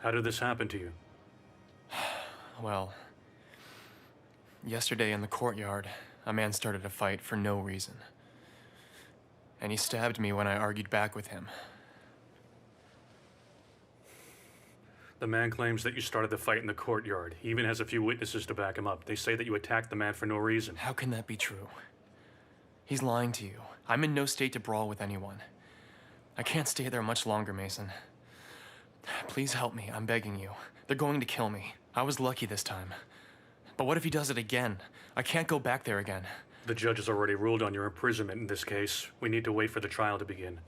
How did this happen to you? Well, yesterday in the courtyard, a man started a fight for no reason. And he stabbed me when I argued back with him. The man claims that you started the fight in the courtyard. He even has a few witnesses to back him up. They say that you attacked the man for no reason. How can that be true? He's lying to you. I'm in no state to brawl with anyone. I can't stay there much longer, Mason. Please help me, I'm begging you. They're going to kill me. I was lucky this time. But what if he does it again? I can't go back there again. The judge has already ruled on your imprisonment in this case. We need to wait for the trial to begin.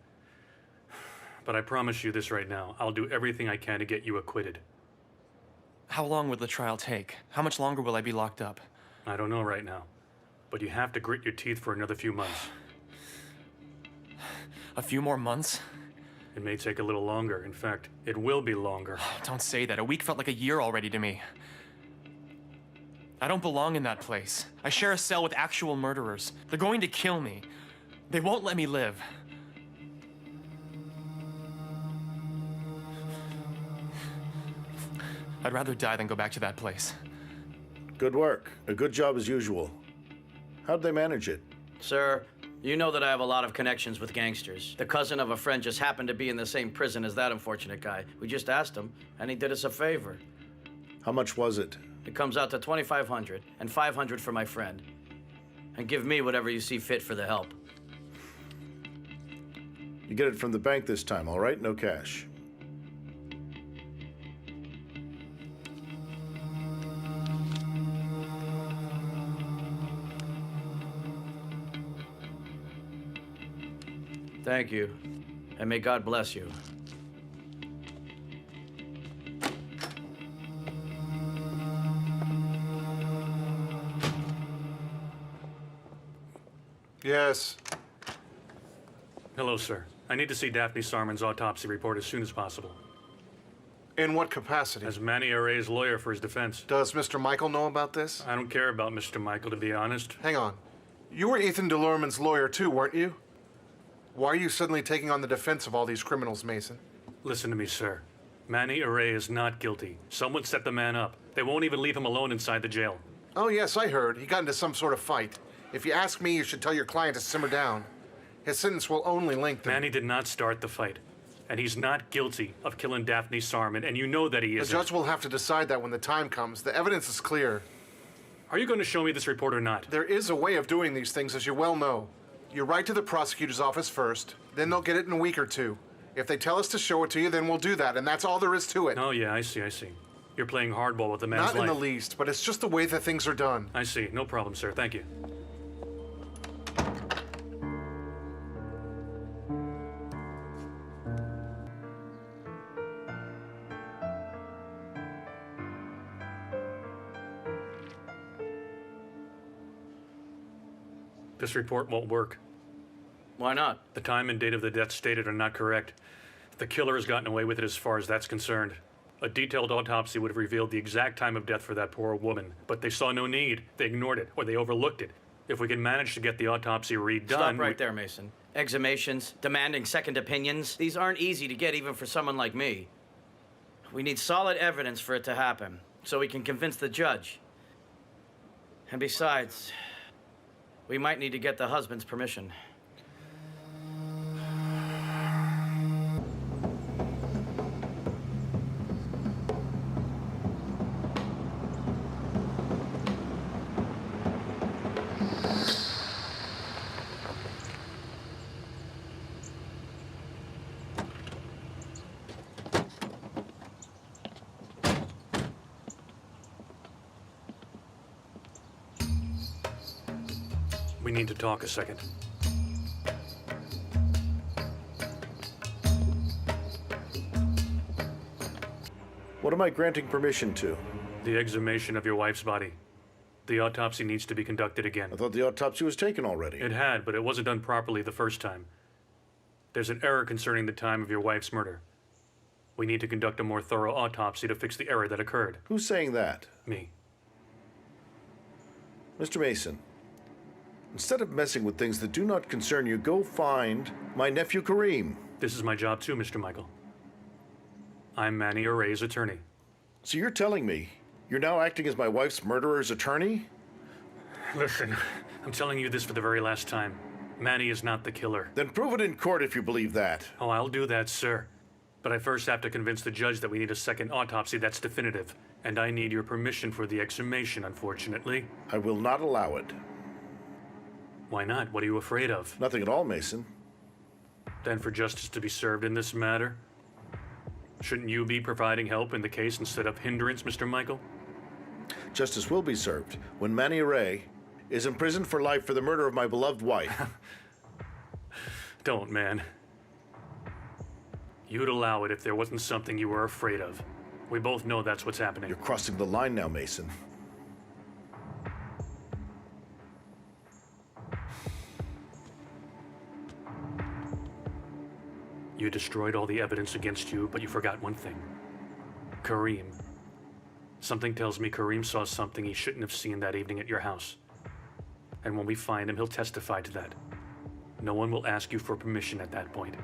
But I promise you this right now. I'll do everything I can to get you acquitted. How long will the trial take? How much longer will I be locked up? I don't know right now. But you have to grit your teeth for another few months. A few more months? It may take a little longer. In fact, it will be longer. Don't say that. A week felt like a year already to me. I don't belong in that place. I share a cell with actual murderers. They're going to kill me. They won't let me live. I'd rather die than go back to that place. Good work. A good job as usual. How'd they manage it? Sir, you know that I have a lot of connections with gangsters. The cousin of a friend just happened to be in the same prison as that unfortunate guy. We just asked him, and he did us a favor. How much was it? It comes out to $2,500 and $500 for my friend. And give me whatever you see fit for the help. You get it from the bank this time, all right? No cash. Thank you, and may God bless you. Yes. Hello, sir. I need to see Daphne Sarman's autopsy report as soon as possible. In what capacity? As Manny Array's lawyer for his defense. Does Mr. Michael know about this? I don't care about Mr. Michael, to be honest. Hang on. You were Ethan DeLorman's lawyer too, weren't you? Why are you suddenly taking on the defense of all these criminals, Mason? Listen to me, sir. Manny Array is not guilty. Someone set the man up. They won't even leave him alone inside the jail. Oh, yes, I heard. He got into some sort of fight. If you ask me, you should tell your client to simmer down. His sentence will only lengthen. Manny did not start the fight. And he's not guilty of killing Daphne Sarman, and you know that he isn't. The judge will have to decide that when the time comes. The evidence is clear. Are you going to show me this report or not? There is a way of doing these things, as you well know. You write to the prosecutor's office first, then they'll get it in a week or two. If they tell us to show it to you, then we'll do that, and that's all there is to it. Oh, yeah, I see. You're playing hardball with the man's life. Not in the least, but it's just the way that things are done. I see. No problem, sir. Thank you. This report won't work. Why not? The time and date of the death stated are not correct. The killer has gotten away with it as far as that's concerned. A detailed autopsy would have revealed the exact time of death for that poor woman, but they saw no need. They ignored it, or they overlooked it. If we can manage to get the autopsy redone... Stop right there, Mason. Exhumations, demanding second opinions, these aren't easy to get even for someone like me. We need solid evidence for it to happen, so we can convince the judge. And besides, we might need to get the husband's permission. We need to talk a second. What am I granting permission to? The exhumation of your wife's body. The autopsy needs to be conducted again. I thought the autopsy was taken already. It had, but it wasn't done properly the first time. There's an error concerning the time of your wife's murder. We need to conduct a more thorough autopsy to fix the error that occurred. Who's saying that? Me. Mr. Mason, instead of messing with things that do not concern you, go find my nephew Kareem. This is my job too, Mr. Michael. I'm Manny Array's attorney. So you're telling me you're now acting as my wife's murderer's attorney? Listen, I'm telling you this for the very last time. Manny is not the killer. Then prove it in court if you believe that. Oh, I'll do that, sir. But I first have to convince the judge that we need a second autopsy that's definitive. And I need your permission for the exhumation, unfortunately. I will not allow it. Why not? What are you afraid of? Nothing at all, Mason. Then for justice to be served in this matter? Shouldn't you be providing help in the case instead of hindrance, Mr. Michael? Justice will be served when Manny Array is imprisoned for life for the murder of my beloved wife. Don't, man. You'd allow it if there wasn't something you were afraid of. We both know that's what's happening. You're crossing the line now, Mason. You destroyed all the evidence against you, but you forgot one thing. Kareem. Something tells me Kareem saw something he shouldn't have seen that evening at your house. And when we find him, he'll testify to that. No one will ask you for permission at that point.